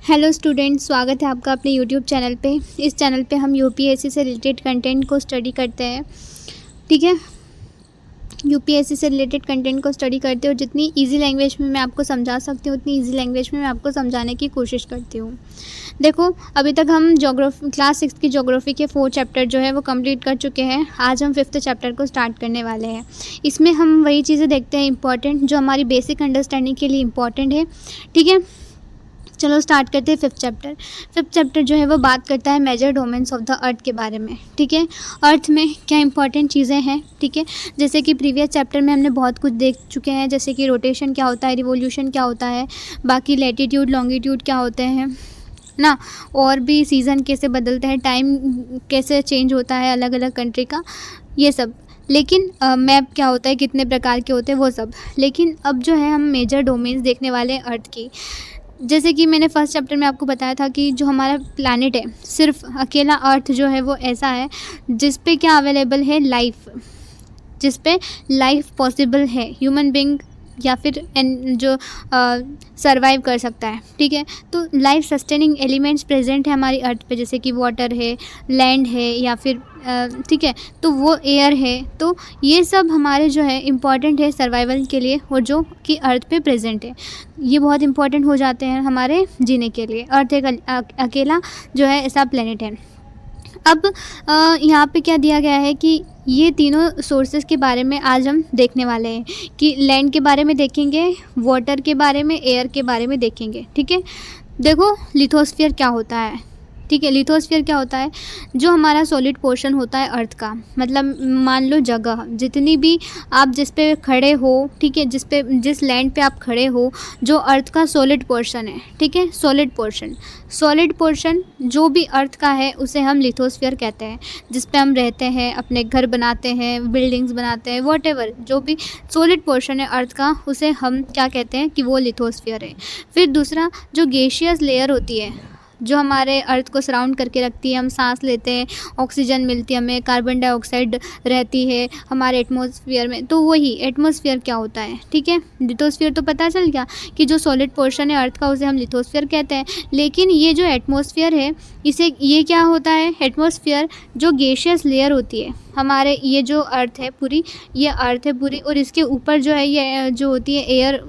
Hello students, स्वागत है आपका अपने यूट्यूब चैनल पे। इस चैनल पे हम यूपीएससी से रिलेटेड कंटेंट को स्टडी करते हैं। ठीक है, यूपीएससी से रिलेटेड कंटेंट को स्टडी करते हो। जितनी इजी लैंग्वेज में मैं आपको समझा सकती हूँ उतनी इजी लैंग्वेज में मैं आपको समझाने की कोशिश करती हूँ। देखो, अभी तक हम क्लास 6 की ज्योग्राफी के 4 चैप्टर जो है वो कंप्लीट कर चुके हैं। आज हम 5th चैप्टर को स्टार्ट करने वाले हैं। इसमें हम वही चीज़ें देखते हैं इंपॉर्टेंट, जो हमारी बेसिक अंडरस्टैंडिंग के लिए इम्पॉर्टेंट है। ठीक है, चलो स्टार्ट करते हैं 5th चैप्टर। 5th चैप्टर जो है वो बात करता है major domains of the earth के बारे में। ठीक है, अर्थ में क्या इंपॉर्टेंट चीज़ें हैं। ठीक है, जैसे कि प्रीवियस चैप्टर में हमने बहुत कुछ देख चुके हैं, जैसे कि रोटेशन क्या होता है, रिवोल्यूशन क्या होता है, बाकी लैटिट्यूड लॉन्गिट्यूड क्या होते हैं ना, और भी सीज़न कैसे बदलते हैं, टाइम कैसे चेंज होता है अलग अलग कंट्री का, ये सब। लेकिन मैप क्या होता है, कितने प्रकार के होते हैं, वो सब। लेकिन अब जो है हम मेजर डोमेन्स देखने वाले हैं अर्थ की। जैसे कि मैंने फर्स्ट चैप्टर में आपको बताया था कि जो हमारा प्लैनेट है, सिर्फ अकेला अर्थ जो है वो ऐसा है जिस पे क्या अवेलेबल है, लाइफ, जिस पे लाइफ पॉसिबल है, ह्यूमन बीइंग या फिर जो सरवाइव कर सकता है। ठीक है, तो लाइफ सस्टेनिंग एलिमेंट्स प्रेजेंट है हमारी अर्थ पे, जैसे कि वाटर है, लैंड है, या फिर ठीक है, तो वो एयर है। तो ये सब हमारे जो है इम्पॉर्टेंट है सर्वाइवल के लिए, और जो कि अर्थ पे प्रेजेंट है, ये बहुत इंपॉर्टेंट हो जाते हैं हमारे जीने के लिए। अर्थ एक अकेला जो है ऐसा प्लेनेट है। अब यहाँ पे क्या दिया गया है कि ये तीनों सोर्सेज के बारे में आज हम देखने वाले हैं, कि लैंड के बारे में देखेंगे, वाटर के बारे में, एयर के बारे में देखेंगे। ठीक है, देखो लिथोस्फीयर क्या होता है। ठीक है, लिथोस्फीयर क्या होता है, जो हमारा सॉलिड पोर्शन होता है अर्थ का, मतलब मान लो जगह जितनी भी आप जिस पे खड़े हो, ठीक है, जिस लैंड पे आप खड़े हो, जो अर्थ का सॉलिड पोर्शन है। ठीक है, सॉलिड पोर्शन जो भी अर्थ का है उसे हम लिथोस्फीयर कहते हैं, जिस पे हम रहते हैं, अपने घर बनाते हैं, बिल्डिंग्स बनाते हैं, वॉटेवर जो भी सॉलिड पोर्शन है अर्थ का, उसे हम क्या कहते हैं कि वो लिथोस्फीयर है। फिर दूसरा, जो गैसियस लेयर होती है, जो हमारे अर्थ को सराउंड करके रखती है, हम सांस लेते हैं, ऑक्सीजन मिलती है हमें, कार्बन डाइऑक्साइड रहती है हमारे एटमॉस्फेयर में, तो वही एटमॉस्फेयर क्या होता है। ठीक है, लिथोस्फीयर तो पता चल गया कि जो सॉलिड पोर्शन है अर्थ का उसे हम लिथोस्फीयर कहते हैं। लेकिन ये जो एटमॉस्फेयर है, ये क्या होता है, एटमॉस्फेयर जो गैसियस लेयर होती है हमारे, ये जो अर्थ है पूरी, ये अर्थ है पूरी, और इसके ऊपर जो है ये जो होती है एयर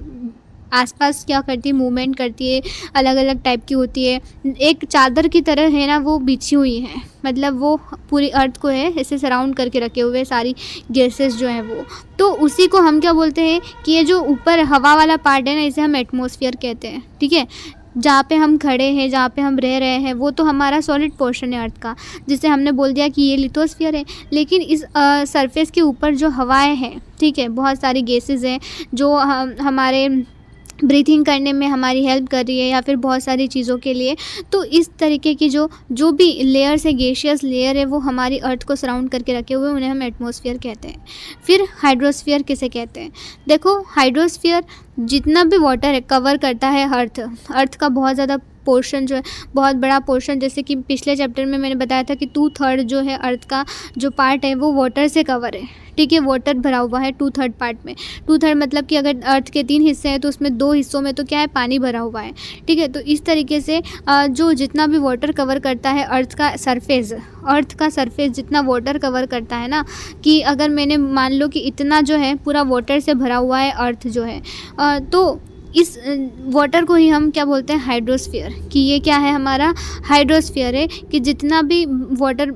आसपास क्या करती है, मूवमेंट करती है, अलग अलग टाइप की होती है, एक चादर की तरह है ना वो बिछी हुई है, मतलब वो पूरी अर्थ को है ऐसे सराउंड करके रखे हुए सारी गैसेस जो हैं वो। तो उसी को हम क्या बोलते हैं कि ये जो ऊपर हवा वाला पार्ट है ना, इसे हम एटमॉस्फेयर कहते हैं। ठीक है, जहाँ पे हम खड़े हैं, जहाँ पे हम रह रहे हैं, वो तो हमारा सॉलिड पोर्शन है अर्थ का, जिसे हमने बोल दिया कि ये लिथोस्फीयर है। लेकिन इस सरफेस के ऊपर जो हवाएं हैं, ठीक है, बहुत सारी गैसेस हैं जो हमारे ब्रीथिंग करने में हमारी हेल्प कर रही है, या फिर बहुत सारी चीज़ों के लिए। तो इस तरीके की जो भी लेयर्स है, गैसियस लेयर है, वो हमारी अर्थ को सराउंड करके रखे हुए, उन्हें हम एटमॉस्फेयर कहते हैं। फिर हाइड्रोस्फीयर किसे कहते हैं, देखो हाइड्रोस्फीयर जितना भी वाटर है कवर करता है अर्थ का बहुत ज़्यादा पोर्शन जो है, बहुत बड़ा पोर्शन। जैसे कि पिछले चैप्टर में मैंने बताया था कि 2/3 जो है अर्थ का जो पार्ट है वो वाटर से कवर है। ठीक है, वाटर भरा हुआ है 2/3 पार्ट में। 2/3 मतलब कि अगर अर्थ के 3 हिस्से हैं तो उसमें 2 हिस्सों में तो क्या है, पानी भरा हुआ है। ठीक है, तो इस तरीके से जो जितना भी वाटर कवर करता है अर्थ का सरफेस जितना वाटर कवर करता है ना, कि अगर मैंने मान लो कि इतना जो है पूरा वाटर से भरा हुआ है अर्थ जो है, तो इस वाटर को ही हम क्या बोलते हैं, हाइड्रोस्फीयर, कि ये क्या है, हमारा हाइड्रोस्फीयर है, कि जितना भी वाटर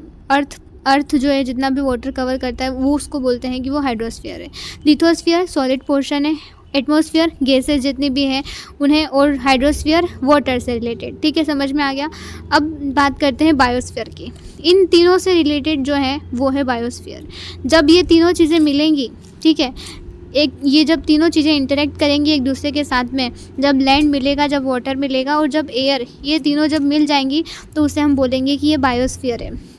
अर्थ जो है जितना भी वाटर कवर करता है वो उसको बोलते हैं कि वो हाइड्रोस्फीयर है। लिथोस्फीयर सॉलिड पोर्शन है, एटमॉस्फेयर गैसेस जितनी भी हैं उन्हें, और हाइड्रोस्फीयर वाटर से रिलेटेड। ठीक है, समझ में आ गया। अब बात करते हैं बायोस्फीयर की। इन तीनों से रिलेटेड जो है वो है बायोस्फीयर। जब ये तीनों चीज़ें मिलेंगी, ठीक है, ये जब तीनों चीज़ें इंटरेक्ट करेंगी एक दूसरे के साथ में, जब लैंड मिलेगा, जब वाटर मिलेगा, और जब एयर, ये तीनों जब मिल जाएंगी तो उसे हम बोलेंगे कि ये बायोस्फीयर है।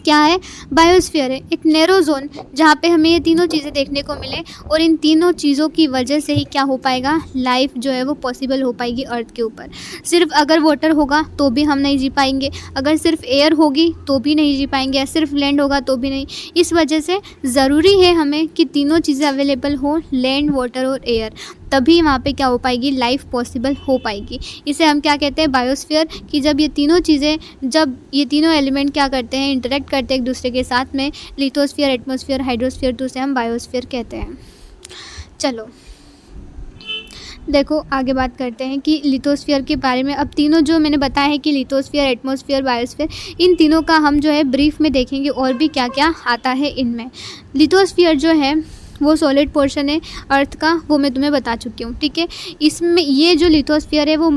क्या है, बायोस्फीयर है एक नैरो जोन जहाँ पे हमें ये तीनों चीज़ें देखने को मिले, और इन तीनों चीज़ों की वजह से ही क्या हो पाएगा, लाइफ जो है वो पॉसिबल हो पाएगी अर्थ के ऊपर। सिर्फ अगर वाटर होगा तो भी हम नहीं जी पाएंगे, अगर सिर्फ एयर होगी तो भी नहीं जी पाएंगे, या सिर्फ लैंड होगा तो भी नहीं। इस वजह से ज़रूरी है हमें कि तीनों चीज़ें अवेलेबल हो, लैंड, वाटर और एयर। तभी वहाँ पे क्या हो पाएगी, लाइफ पॉसिबल हो पाएगी। इसे हम क्या कहते हैं, बायोस्फीयर। कि जब ये तीनों चीज़ें, जब ये तीनों एलिमेंट क्या करते हैं, इंटरेक्ट करते हैं एक दूसरे के साथ में, लिथोस्फीयर, एटमॉस्फेयर, हाइड्रोस्फीयर, तो उसे हम बायोस्फीयर कहते हैं। चलो देखो आगे बात करते हैं कि लिथोस्फीयर के बारे में। अब तीनों जो मैंने बताया है कि लिथोस्फीयर, एटमॉस्फेयर, बायोस्फीयर, इन तीनों का हम जो है ब्रीफ में देखेंगे और भी क्या क्या आता है इनमें। लिथोस्फीयर जो है वो सॉलिड पोर्शन है अर्थ का, वो मैं तुम्हें बता चुकी हूँ, ठीक है। इसमें ये जो लिथोस्फीयर है वो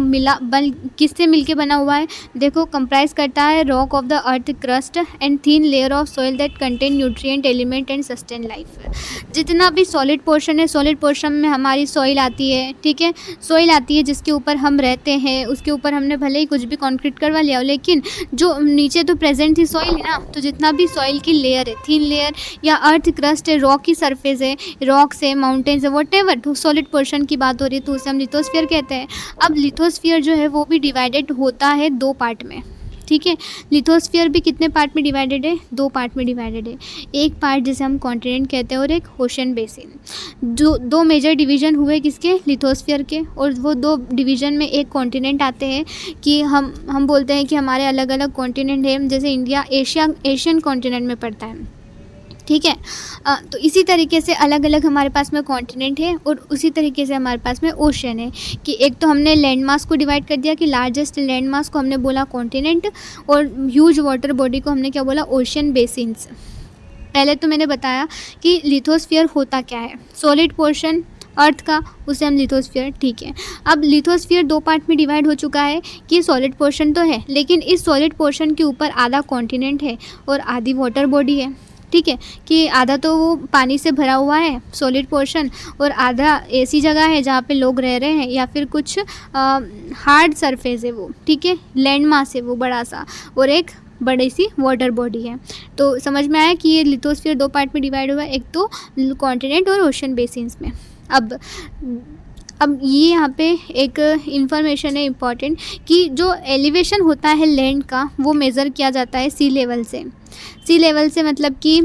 किससे मिलके बना हुआ है, देखो कंप्राइज करता है rock of the earth crust and thin layer of soil that contain nutrient element and sustain life. जितना भी सॉलिड पोर्शन है, सॉलिड पोर्शन में हमारी सॉइल आती है, ठीक है, सॉइल आती है जिसके ऊपर हम रहते हैं। उसके ऊपर हमने भले ही कुछ भी कंक्रीट करवा लिया हो, लेकिन जो नीचे तो प्रेजेंट थी सॉइल है ना, तो जितना भी सॉइल की लेयर है, थिन लेयर या अर्थ क्रस्ट है, रॉक की सरफेस है, रॉक्स है, माउंटेन्स है, व्हाटएवर, तो सॉलिड पोर्शन की बात हो रही है, तो उसे हम लिथोस्फीयर कहते हैं। अब लिथोस्फीयर जो है वो भी डिवाइडेड होता है 2 पार्ट में, ठीक है। लिथोस्फीयर भी कितने पार्ट में डिवाइडेड है, 2 पार्ट में डिवाइडेड है। एक पार्ट जिसे हम कॉन्टिनेंट कहते हैं और एक ओशन बेसिन। जो 2 मेजर डिवीज़न हुए किसके, लिथोस्फीयर के, और वो 2 डिवीज़न में एक कॉन्टिनेंट आते हैं कि हम बोलते हैं कि हमारे अलग अलग कॉन्टिनेंट हैं, जैसे इंडिया एशियन कॉन्टिनेंट में पड़ता है, ठीक है। तो इसी तरीके से अलग अलग हमारे पास में कॉन्टिनेंट है और उसी तरीके से हमारे पास में ओशन है। कि एक तो हमने लैंड मास को डिवाइड कर दिया कि लार्जेस्ट लैंड मास को हमने बोला कॉन्टिनेंट और ह्यूज वाटर बॉडी को हमने क्या बोला, ओशन बेसिन्स। पहले तो मैंने बताया कि लिथोस्फीयर होता क्या है, सॉलिड पोर्शन अर्थ का, उसे हम लिथोस्फीयर, ठीक है। अब लिथोस्फीयर 2 पार्ट में डिवाइड हो चुका है कि सॉलिड पोर्शन तो है, लेकिन इस सॉलिड पोर्शन के ऊपर आधा कॉन्टिनेंट है और आधी वाटर बॉडी है, ठीक है। कि आधा तो वो पानी से भरा हुआ है सॉलिड पोर्शन, और आधा ऐसी जगह है जहाँ पे लोग रह रहे हैं, या फिर कुछ हार्ड सरफेस है वो, ठीक है, लैंड मास है वो बड़ा सा, और एक बड़ी सी वाटर बॉडी है। तो समझ में आया कि ये लिथोस्फीयर 2 पार्ट में डिवाइड हुआ है, एक तो कॉन्टिनेंट और ओशन बेसिन्स में। अब ये यहाँ पे एक इन्फॉर्मेशन है इम्पॉर्टेंट कि जो एलिवेशन होता है लैंड का वो मेज़र किया जाता है सी लेवल से। सी लेवल से मतलब कि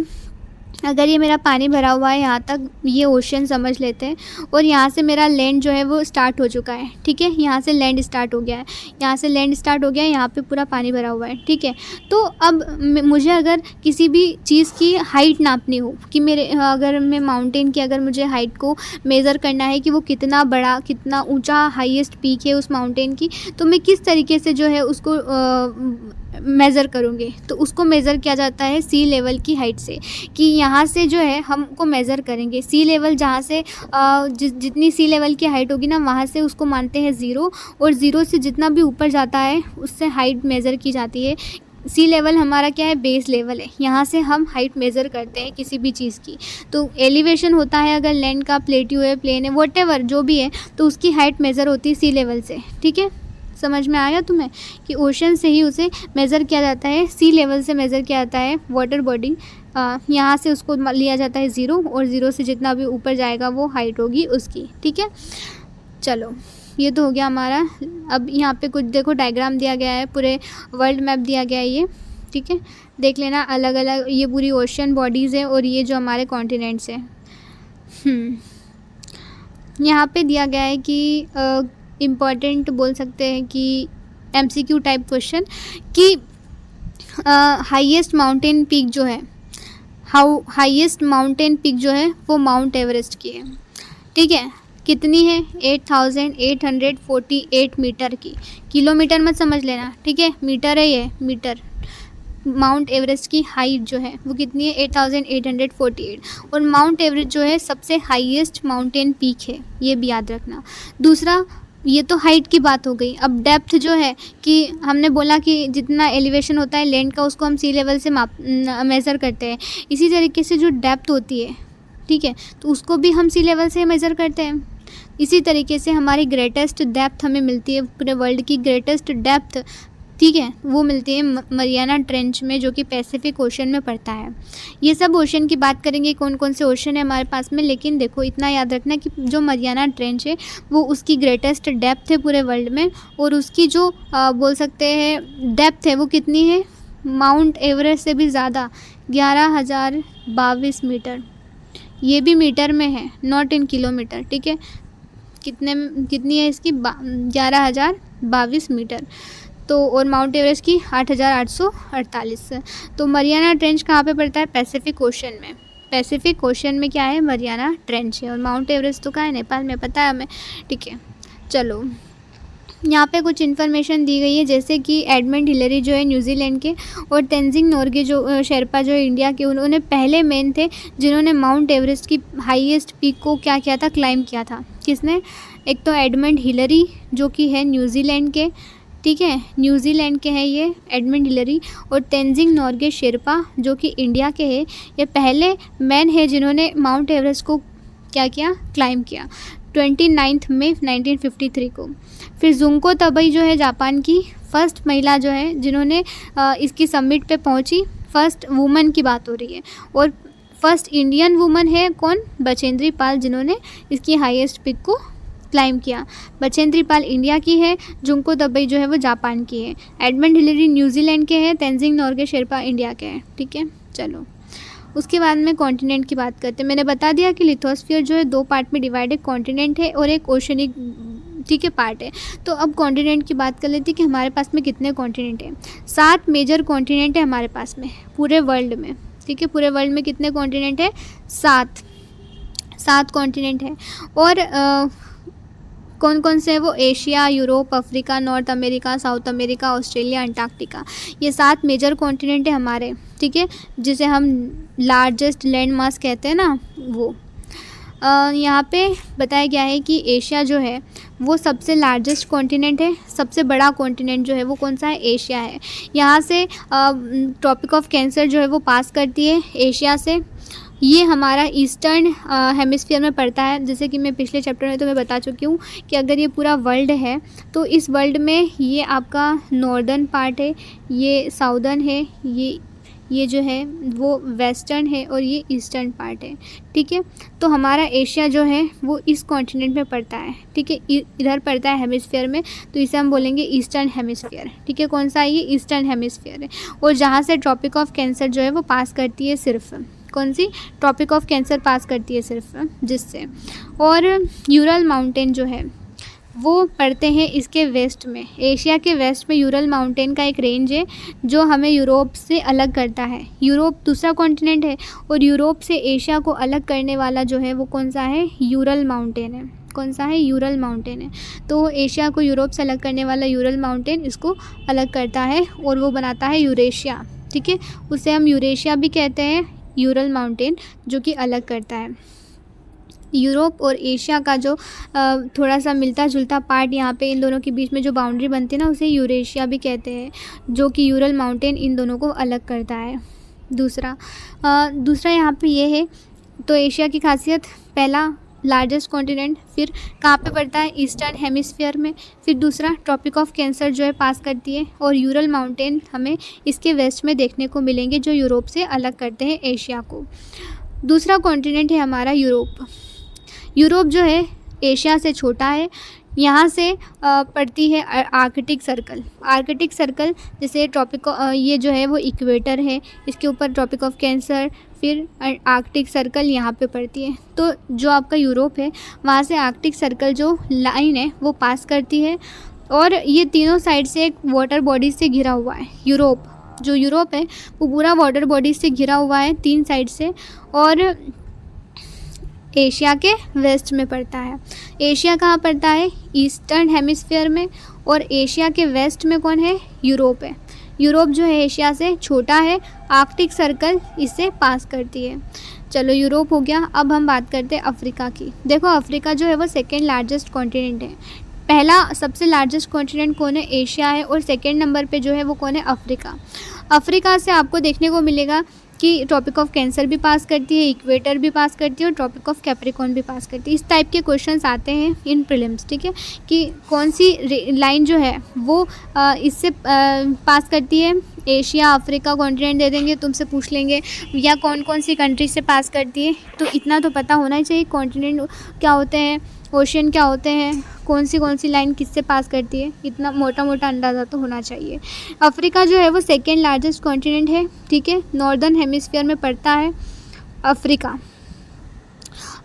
अगर ये मेरा पानी भरा हुआ है यहाँ तक, ये ओशन समझ लेते हैं, और यहाँ से मेरा लैंड जो है वो स्टार्ट हो चुका है, ठीक है। यहाँ से लैंड स्टार्ट हो गया है, यहाँ से लैंड स्टार्ट हो गया है, यहाँ पे पूरा पानी भरा हुआ है, ठीक है। तो अब मुझे अगर किसी भी चीज़ की हाइट नापनी हो कि अगर मैं माउंटेन की अगर मुझे हाइट को मेज़र करना है कि वो कितना बड़ा, कितना ऊँचा हाईएस्ट पीक है उस माउंटेन की, तो मैं किस तरीके से जो है उसको मेज़र करूँगी, तो उसको मेज़र किया जाता है सी लेवल की हाइट से। कि यहाँ से जो है हमको मेज़र करेंगे सी लेवल, जहाँ से जितनी सी लेवल की हाइट होगी ना, वहाँ से उसको मानते हैं 0, और 0 से जितना भी ऊपर जाता है उससे हाइट मेज़र की जाती है। सी लेवल हमारा क्या है, बेस लेवल है, यहाँ से हम हाइट मेज़र करते हैं किसी भी चीज़ की। तो एलिवेशन होता है अगर लैंड का, प्लेट्यू है, प्लेन है, व्हाटएवर जो भी है, तो उसकी हाइट मेज़र होती है सी लेवल से, ठीक है। समझ में आया तुम्हें कि ओशन से ही उसे मेज़र किया जाता है, सी लेवल से मेज़र किया जाता है वाटर बॉडी। यहाँ से उसको लिया जाता है 0, और 0 से जितना भी ऊपर जाएगा वो हाइट होगी उसकी, ठीक है। चलो ये तो हो गया हमारा। अब यहाँ पे कुछ देखो डायग्राम दिया गया है, पूरे वर्ल्ड मैप दिया गया है ये, ठीक है, देख लेना। अलग अलग ये पूरी ओशन बॉडीज़ है और ये जो हमारे कॉन्टिनेंट्स हैं। यहाँ पे दिया गया है कि इम्पॉर्टेंट बोल सकते हैं कि MCQ टाइप क्वेश्चन कि हाईएस्ट माउंटेन पीक जो है, हाईएस्ट माउंटेन पीक जो है वो माउंट एवरेस्ट की है, ठीक है। कितनी है, 8848 मीटर की। किलोमीटर मत समझ लेना, ठीक है, मीटर है ये, मीटर। माउंट एवरेस्ट की हाइट जो है वो कितनी है, 8848, और माउंट एवरेस्ट जो है सबसे हाईएस्ट माउंटेन पीक है, ये भी याद रखना। दूसरा, ये तो हाइट की बात हो गई। अब डेप्थ जो है कि हमने बोला कि जितना एलिवेशन होता है लैंड का उसको हम सी लेवल से मेज़र करते हैं, इसी तरीके से जो डेप्थ होती है, ठीक है, तो उसको भी हम सी लेवल से मेज़र करते हैं। इसी तरीके से हमारी ग्रेटेस्ट डेप्थ हमें मिलती है, पूरे वर्ल्ड की ग्रेटेस्ट डेप्थ, ठीक है, वो मिलती है मरियाना ट्रेंच में, जो कि पैसिफिक ओशन में पड़ता है। ये सब ओशन की बात करेंगे, कौन कौन से ओशन है हमारे पास में, लेकिन देखो इतना याद रखना कि जो मरियाना ट्रेंच है वो उसकी ग्रेटेस्ट डेप्थ है पूरे वर्ल्ड में, और उसकी जो बोल सकते हैं डेप्थ है वो कितनी है, माउंट एवरेस्ट से भी ज़्यादा, 11,022 मीटर। ये भी मीटर में है, नॉट इन किलोमीटर, ठीक है। कितनी है इसकी 11,022 मीटर। तो और माउंट एवरेस्ट की 8,848। तो मरियाना ट्रेंच कहाँ पे पड़ता है? पैसिफिक ओशन में। पैसिफिक ओशन में क्या है? मरियाना ट्रेंच है। और माउंट एवरेस्ट तो कहाँ है? नेपाल में, पता है हमें, ठीक है। चलो यहाँ पे कुछ इन्फॉर्मेशन दी गई है, जैसे कि एडमंड हिलरी जो है न्यूजीलैंड के, और तेंजिंग नोर्गे जो शेरपा जो है इंडिया के, उन्होंने पहले मैन थे जिन्होंने माउंट एवरेस्ट की हाईएस्ट पीक को क्या किया था? क्लाइम किया था। किसने? एक तो एडमंड हिलरी जो कि है न्यूजीलैंड के, ठीक है, न्यूजीलैंड के हैं ये एडमंड हिलरी, और तेंजिंग नोर्गे शेरपा जो कि इंडिया के हैं। ये पहले मैन है जिन्होंने माउंट एवरेस्ट को क्या किया? क्लाइम किया 29 मई 1953 को। फिर जुंको तबई जो है जापान की फर्स्ट महिला जो है जिन्होंने इसकी समिट पे पहुंची, फर्स्ट वुमन की बात हो रही है। और फर्स्ट इंडियन वुमन है कौन? बचेंद्री पाल, जिन्होंने इसकी हाईएस्ट पिक को क्लाइम किया। बचेंद्री पाल इंडिया की है, जुंको तबई जो है वो जापान की है, एडमंड हिलरी न्यूजीलैंड के हैं, तेंजिंग नोर्गे शेरपा इंडिया के हैं, ठीक है। चलो उसके बाद में कॉन्टिनेंट की बात करते हैं। मैंने बता दिया कि लिथोस्फीयर जो है 2 पार्ट में डिवाइडेड कॉन्टिनेंट है और एक ओशनिक, ठीक है, पार्ट है। तो अब कॉन्टिनेंट की बात कर लेते हैं कि हमारे पास में कितने कॉन्टिनेंट हैं। 7 मेजर कॉन्टिनेंट है हमारे पास में पूरे वर्ल्ड में, ठीक है। पूरे वर्ल्ड में कितने कॉन्टिनेंट है? 7 कॉन्टिनेंट है। और कौन कौन से हैं वो? Asia, Europe, Africa, north America, south America, Australia, Antarctica. ये 7 मेजर कॉन्टिनेंट है हमारे, ठीक है, जिसे हम लार्जेस्ट लैंड मास कहते हैं ना, वो। यहाँ पे बताया गया है कि एशिया जो है वो सबसे लार्जेस्ट कॉन्टिनेंट है। सबसे बड़ा कॉन्टिनेंट जो है वो कौन सा है? एशिया है। यहाँ से ट्रॉपिक ऑफ कैंसर जो है वो पास करती है एशिया से। ये हमारा ईस्टर्न हेमिस्फीयर में पड़ता है। जैसे कि मैं पिछले चैप्टर में तुम्हें बता चुकी हूँ कि अगर ये पूरा वर्ल्ड है तो इस वर्ल्ड में ये आपका नॉर्दर्न पार्ट है, ये साउदर्न है, ये जो है वो वेस्टर्न है, और ये ईस्टर्न पार्ट है, ठीक है। तो हमारा एशिया जो है वो इस कॉन्टिनेंट में पड़ता है, ठीक है, इधर पड़ता है हेमिस्फीयर में, तो इसे हम बोलेंगे ईस्टर्न हेमिस्फीयर, ठीक है। कौन सा है ये? ईस्टर्न हेमिस्फीयर है। और जहाँ से ट्रॉपिक ऑफ कैंसर जो है वो पास करती है, सिर्फ कौन सी? ट्रॉपिक ऑफ कैंसर पास करती है सिर्फ, जिससे। और यूरल माउंटेन जो है वो पड़ते हैं इसके वेस्ट में। एशिया के वेस्ट में यूरल माउंटेन का एक रेंज है जो हमें यूरोप से अलग करता है। यूरोप दूसरा कॉन्टिनेंट है, और यूरोप से एशिया को अलग करने वाला जो है वो कौन सा है? यूरल माउंटेन है। कौन सा है? यूरल माउंटेन है। तो एशिया को यूरोप से अलग करने वाला यूरल माउंटेन इसको अलग करता है, और वो बनाता है यूरेशिया, ठीक है। उसे हम यूरेशिया भी कहते हैं, यूरल माउंटेन, जो कि अलग करता है। यूरोप और एशिया का जो थोड़ा सा मिलता जुलता पार्ट यहाँ पे इन दोनों के बीच में जो बाउंड्री बनती है ना, उसे यूरेशिया भी कहते हैं, जो कि यूरल माउंटेन इन दोनों को अलग करता है। दूसरा यहाँ पे ये है, तो एशिया की खासियत, पहला लार्जेस्ट कॉन्टिनेंट, फिर कहाँ पे पड़ता है? ईस्टर्न हेमिस्फीयर में। फिर दूसरा ट्रॉपिक ऑफ कैंसर जो है पास करती है, और यूरल माउंटेन हमें इसके वेस्ट में देखने को मिलेंगे जो यूरोप से अलग करते हैं एशिया को। दूसरा कॉन्टिनेंट है हमारा यूरोप। यूरोप जो है एशिया से छोटा है। यहाँ से पड़ती है आर्कटिक सर्कल। आर्कटिक सर्कल जैसे ट्रॉपिक, ये जो है वो इक्वेटर है, इसके ऊपर ट्रॉपिक ऑफ कैंसर, फिर आर्कटिक सर्कल यहाँ पे पड़ती है। तो जो आपका यूरोप है वहाँ से आर्कटिक सर्कल जो लाइन है वो पास करती है, और ये तीनों साइड से एक वाटर बॉडी से घिरा हुआ है। यूरोप है वो पूरा वाटर बॉडी से घिरा हुआ है 3 साइड से, और एशिया के वेस्ट में पड़ता है। एशिया कहाँ पड़ता है? ईस्टर्न हेमिस्फीयर में, और एशिया के वेस्ट में कौन है? यूरोप है। यूरोप जो है एशिया से छोटा है, आर्कटिक सर्कल इससे पास करती है। चलो यूरोप हो गया। अब हम बात करते हैं अफ्रीका की। देखो अफ्रीका जो है वो सेकेंड लार्जेस्ट कॉन्टिनेंट है। पहला सबसे लार्जेस्ट कॉन्टिनेंट कौन है? एशिया है, और सेकेंड नंबर पे जो है वो कौन है? अफ्रीका। अफ्रीका से आपको देखने को मिलेगा कि ट्रॉपिक ऑफ कैंसर भी पास करती है, इक्वेटर भी पास करती है, और ट्रॉपिक ऑफ कैप्रिकॉर्न भी पास करती है। इस टाइप के क्वेश्चंस आते हैं इन प्रीलिम्स, ठीक है, कि कौन सी लाइन जो है वो इससे पास करती है। एशिया, अफ्रीका कॉन्टिनेंट दे देंगे, तुमसे पूछ लेंगे या कौन कौन सी कंट्री से पास करती है, तो इतना तो पता होना ही चाहिए कॉन्टिनेंट क्या होते हैं, ओशियन क्या होते हैं, कौन सी लाइन किससे पास करती है, इतना मोटा मोटा अंदाज़ा तो होना चाहिए। अफ्रीका जो है वो सेकेंड लार्जेस्ट कॉन्टिनेंट है, ठीक है, नॉर्दर्न हेमिस्फीयर में पड़ता है Africa.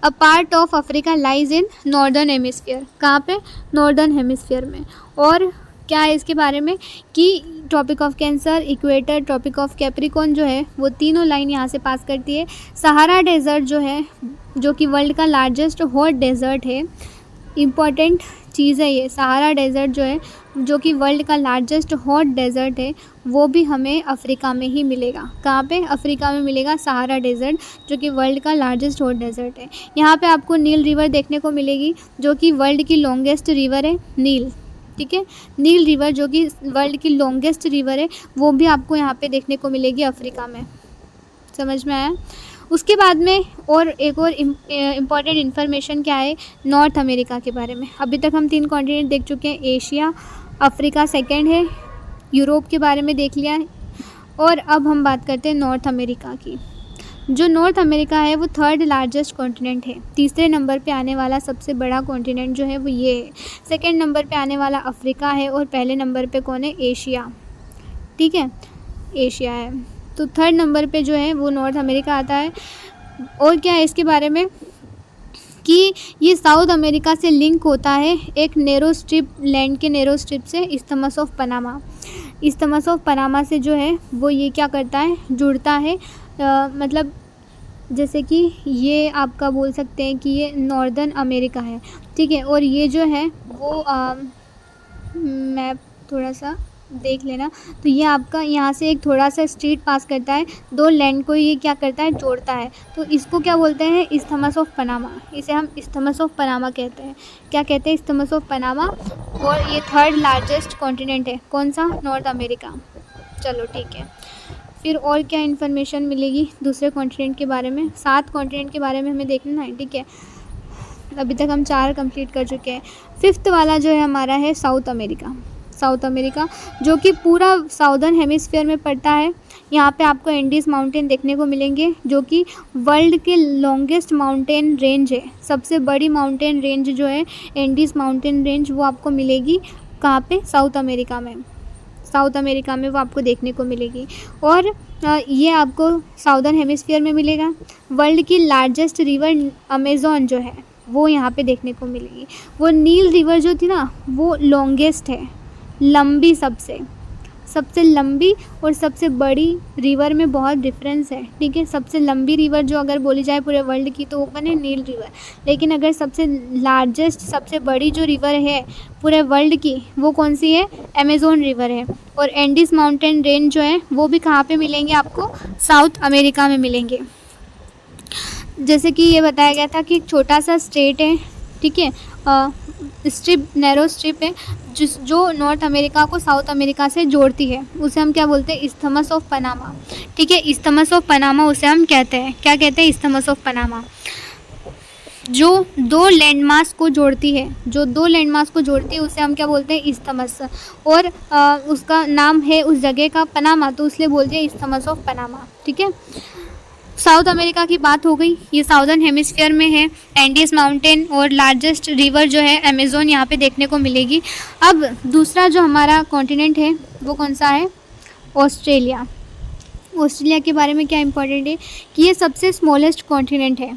A part of Africa lies in northern hemisphere. कहाँ पे? नॉर्दर्न हेमिस्फीयर में। और क्या है इसके बारे में कि Tropic of Cancer, equator, Tropic of Capricorn जो है वो तीनों लाइन यहाँ से पास करती है। सहारा डेजर्ट जो है, जो कि वर्ल्ड का लार्जेस्ट हॉट डेजर्ट है, इम्पॉर्टेंट चीज़ है ये। सहारा डेजर्ट जो है, जो कि वर्ल्ड का लार्जेस्ट हॉट डेजर्ट है, वो भी हमें अफ्रीका में ही मिलेगा। कहाँ पे? अफ्रीका में मिलेगा सहारा डेजर्ट, जो कि वर्ल्ड का लार्जेस्ट हॉट डेजर्ट है। यहाँ पे आपको नील रिवर देखने को मिलेगी, जो कि वर्ल्ड की लॉन्गेस्ट रिवर है, नील। ठीक है, नील रिवर जो कि वर्ल्ड की लॉन्गेस्ट रिवर है, वो भी आपको यहाँ पे देखने को मिलेगी अफ्रीका में। समझ में आया? उसके बाद में और एक और इम्पॉर्टेंट इन्फॉर्मेशन क्या है नॉर्थ अमेरिका के बारे में। अभी तक हम 3 कॉन्टिनेंट देख चुके हैं, एशिया, अफ्रीका सेकंड है, यूरोप के बारे में देख लिया है, और अब हम बात करते हैं नॉर्थ अमेरिका की। जो नॉर्थ अमेरिका है वो 3rd लार्जेस्ट कॉन्टिनेंट है। तीसरे नंबर पे आने वाला सबसे बड़ा कॉन्टिनेंट जो है वो ये है। सेकंड नंबर पे आने वाला अफ्रीका है, और पहले नंबर पे कौन है? एशिया। ठीक है, एशिया है। तो 3rd नंबर पे जो है वो नॉर्थ अमेरिका आता है। और क्या है इसके बारे में कि ये साउथ अमेरिका से लिंक होता है एक नैरो स्ट्रिप, लैंड के नैरो स्ट्रिप से, isthmus of Panama. Isthmus of Panama से जो है वो ये क्या करता है? जुड़ता है। मतलब जैसे कि ये आपका बोल सकते हैं कि ये नॉर्दर्न अमेरिका है। ठीक है, और ये जो है वो मैप थोड़ा सा देख लेना। तो ये आपका यहाँ से एक थोड़ा सा स्ट्रीट पास करता है, 2 लैंड को ये क्या करता है? जोड़ता है। तो इसको क्या बोलते हैं? Isthmus of Panama. इसे हम इस्थमस ऑफ पनामा कहते हैं। क्या कहते हैं? Isthmus of Panama. और ये 3rd लार्जेस्ट कॉन्टिनेंट है। कौन सा? North America. चलो ठीक है, फिर और क्या इन्फॉर्मेशन मिलेगी दूसरे कॉन्टिनेंट के बारे में? 7 कॉन्टिनेंट के बारे में हमें देखना है। ठीक है, अभी तक हम 4 कंप्लीट कर चुके हैं। 5th वाला जो है हमारा है साउथ अमेरिका। साउथ अमेरिका जो कि पूरा साउदर्न हेमिस्फीयर में पड़ता है। यहाँ पे आपको एंडीज़ माउंटेन देखने को मिलेंगे, जो कि वर्ल्ड के लॉन्गेस्ट माउंटेन रेंज है। सबसे बड़ी माउंटेन रेंज जो है एंडीज़ माउंटेन रेंज, वो आपको मिलेगी कहाँ पे? साउथ अमेरिका में। साउथ अमेरिका में वो आपको देखने को मिलेगी। और ये आपको साउदर्न हेमिस्फीयर में मिलेगा। वर्ल्ड की लार्जेस्ट रिवर अमेज़न जो है वो यहाँ पे देखने को मिलेगी। वो नील रिवर जो थी ना, वो लॉन्गेस्ट है, लंबी, सबसे लंबी और सबसे बड़ी रिवर में बहुत डिफरेंस है। ठीक है, सबसे लंबी रिवर जो अगर बोली जाए पूरे वर्ल्ड की तो वो बने नील रिवर, लेकिन अगर सबसे लार्जेस्ट, सबसे बड़ी जो रिवर है पूरे वर्ल्ड की, वो कौन सी है? अमेज़न रिवर है। और एंडीज़ माउंटेन रेंज जो है वो भी कहाँ पे मिलेंगे आपको? साउथ अमेरिका में मिलेंगे। जैसे कि ये बताया गया था कि एक छोटा सा स्टेट है, ठीक है, स्ट्रिप, नैरो स्ट्रिप है, जो नॉर्थ अमेरिका को साउथ अमेरिका से जोड़ती है, उसे हम क्या बोलते हैं? Isthmus of Panama. ठीक है, इस्थमस ऑफ पनामा उसे हम कहते हैं। क्या कहते हैं? Isthmus of Panama. जो 2 लैंडमास को जोड़ती है, जो 2 लैंडमास को जोड़ती है उसे हम क्या बोलते हैं? इस्थमस। और उसका नाम है उस जगह का पनामा, तो इसलिए बोलते हैं इस्थमस ऑफ पनामा। ठीक है, साउथ अमेरिका की बात हो गई, ये साउदर्न हेमिस्फीयर में है। एंडीज़ माउंटेन और लार्जेस्ट रिवर जो है अमेज़न यहाँ पे देखने को मिलेगी। अब दूसरा जो हमारा कॉन्टिनेंट है वो कौन सा है? ऑस्ट्रेलिया। ऑस्ट्रेलिया के बारे में क्या इंपॉर्टेंट है कि ये सबसे स्मॉलेस्ट कॉन्टिनेंट है,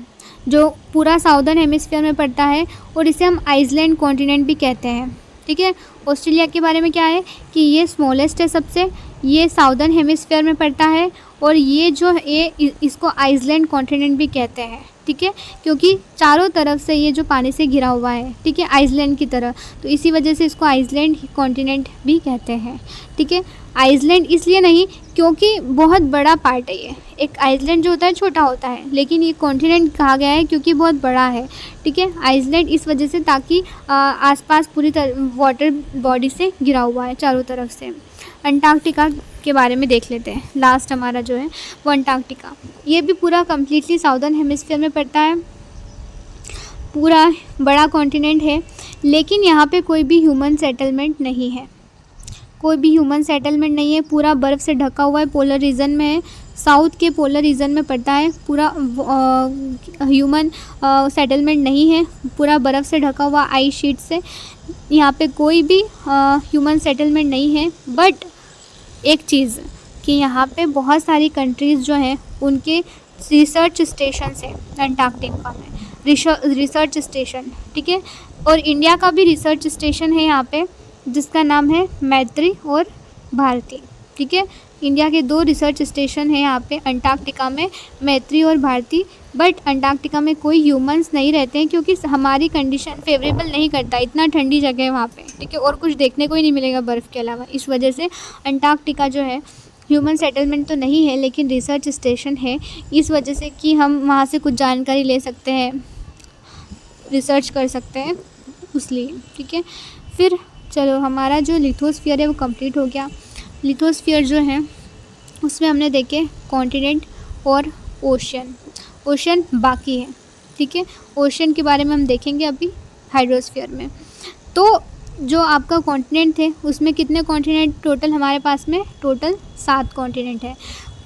जो पूरा साउदर्न हेमिस्फीयर में पड़ता है, और इसे हम आइसलैंड कॉन्टिनेंट भी कहते हैं। ठीक है, ऑस्ट्रेलिया के बारे में क्या है कि ये स्मॉलेस्ट है सबसे, ये साउदर्न हेमिस्फीयर में पड़ता है, और ये जो है इसको आइसलैंड कॉन्टिनेंट भी कहते हैं। ठीक है, क्योंकि चारों तरफ से ये जो पानी से घिरा हुआ है, ठीक है, आइसलैंड की तरह, तो इसी वजह से इसको आइसलैंड कॉन्टिनेंट भी कहते हैं। ठीक है, आइसलैंड इसलिए नहीं क्योंकि बहुत बड़ा पार्ट है ये। एक आइसलैंड जो होता है छोटा होता है, लेकिन ये कॉन्टिनेंट कहा गया है क्योंकि बहुत बड़ा है। ठीक है, आइसलैंड इस वजह से ताकि आसपास पूरी तरह वाटर बॉडी से घिरा हुआ है चारों तरफ से। अंटार्कटिका के बारे में देख लेते हैं, लास्ट हमारा जो है वो अंटार्कटिका। ये भी पूरा कम्प्लीटली साउदर्न हेमिस्फीयर में पड़ता है, पूरा बड़ा कॉन्टिनेंट है, लेकिन यहाँ पे कोई भी ह्यूमन सेटलमेंट नहीं है। कोई भी ह्यूमन सेटलमेंट नहीं है, पूरा बर्फ़ से ढका हुआ है, पोलर रीजन में है, साउथ के पोलर रीजन में पड़ता है, पूरा ह्यूमन सेटलमेंट नहीं है, पूरा बर्फ़ से ढका हुआ आइस शीट से, यहाँ पे कोई भी ह्यूमन सेटलमेंट नहीं है। बट एक चीज़ कि यहाँ पे बहुत सारी कंट्रीज़ जो हैं उनके रिसर्च स्टेशन है अंटार्कटिका में। रिसर्च स्टेशन, ठीक है। और इंडिया का भी रिसर्च स्टेशन है यहाँ पे, जिसका नाम है मैत्री और भारती, ठीक है। इंडिया के 2 रिसर्च स्टेशन हैं यहाँ पे, अंटार्कटिका में मैत्री और भारती। बट अंटार्कटिका में कोई ह्यूमंस नहीं रहते हैं, क्योंकि हमारी कंडीशन फेवरेबल नहीं करता, इतना ठंडी जगह है वहाँ पे, ठीक है। और कुछ देखने को ही नहीं मिलेगा बर्फ़ के अलावा। इस वजह से अंटार्कटिका जो है ह्यूमन सेटलमेंट तो नहीं है, लेकिन रिसर्च स्टेशन है, इस वजह से कि हम वहाँ से कुछ जानकारी ले सकते हैं, रिसर्च कर सकते हैं, इसलिए, ठीक है। फिर चलो, हमारा जो लिथोस्फीयर है वो कंप्लीट हो गया। लिथोस्फीयर जो है उसमें हमने देखे कॉन्टिनेंट और ओशन। ओशन बाकी है, ठीक है। ओशन के बारे में हम देखेंगे अभी हाइड्रोस्फीयर में। तो जो आपका कॉन्टिनेंट है उसमें कितने कॉन्टिनेंट टोटल हमारे पास में? टोटल 7 कॉन्टिनेंट है।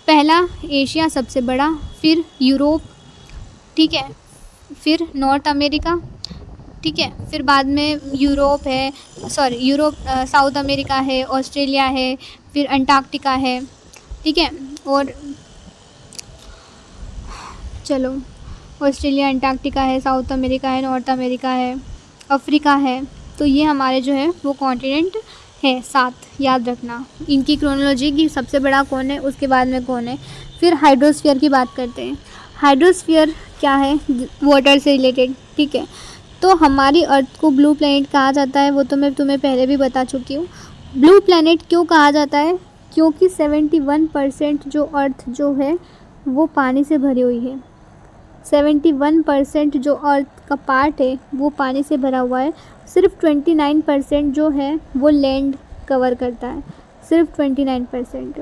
पहला एशिया सबसे बड़ा, फिर यूरोप, ठीक है, फिर नॉर्थ अमेरिका, ठीक है, फिर बाद में यूरोप है, साउथ अमेरिका है, ऑस्ट्रेलिया है, फिर अंटार्कटिका है, ठीक है। और चलो, ऑस्ट्रेलिया, अंटार्कटिका है, साउथ अमेरिका है, नॉर्थ अमेरिका है, अफ्रीका है। तो ये हमारे जो है वो कॉन्टिनेंट है 7, याद रखना इनकी क्रोनोलॉजी की, सबसे बड़ा कौन है, उसके बाद में कौन है। फिर हाइड्रोस्फीयर की बात करते हैं। हाइड्रोस्फीयर क्या है? वाटर से रिलेटेड, ठीक है। तो हमारी अर्थ को ब्लू प्लैनेट कहा जाता है, वो तो मैं तुम्हें पहले भी बता चुकी हूँ। ब्लू प्लैनेट क्यों कहा जाता है? क्योंकि 71% जो अर्थ जो है वो पानी से भरी हुई है। 71% जो अर्थ का पार्ट है वो पानी से भरा हुआ है। सिर्फ 29% जो है वो लैंड कवर करता है, सिर्फ 29%।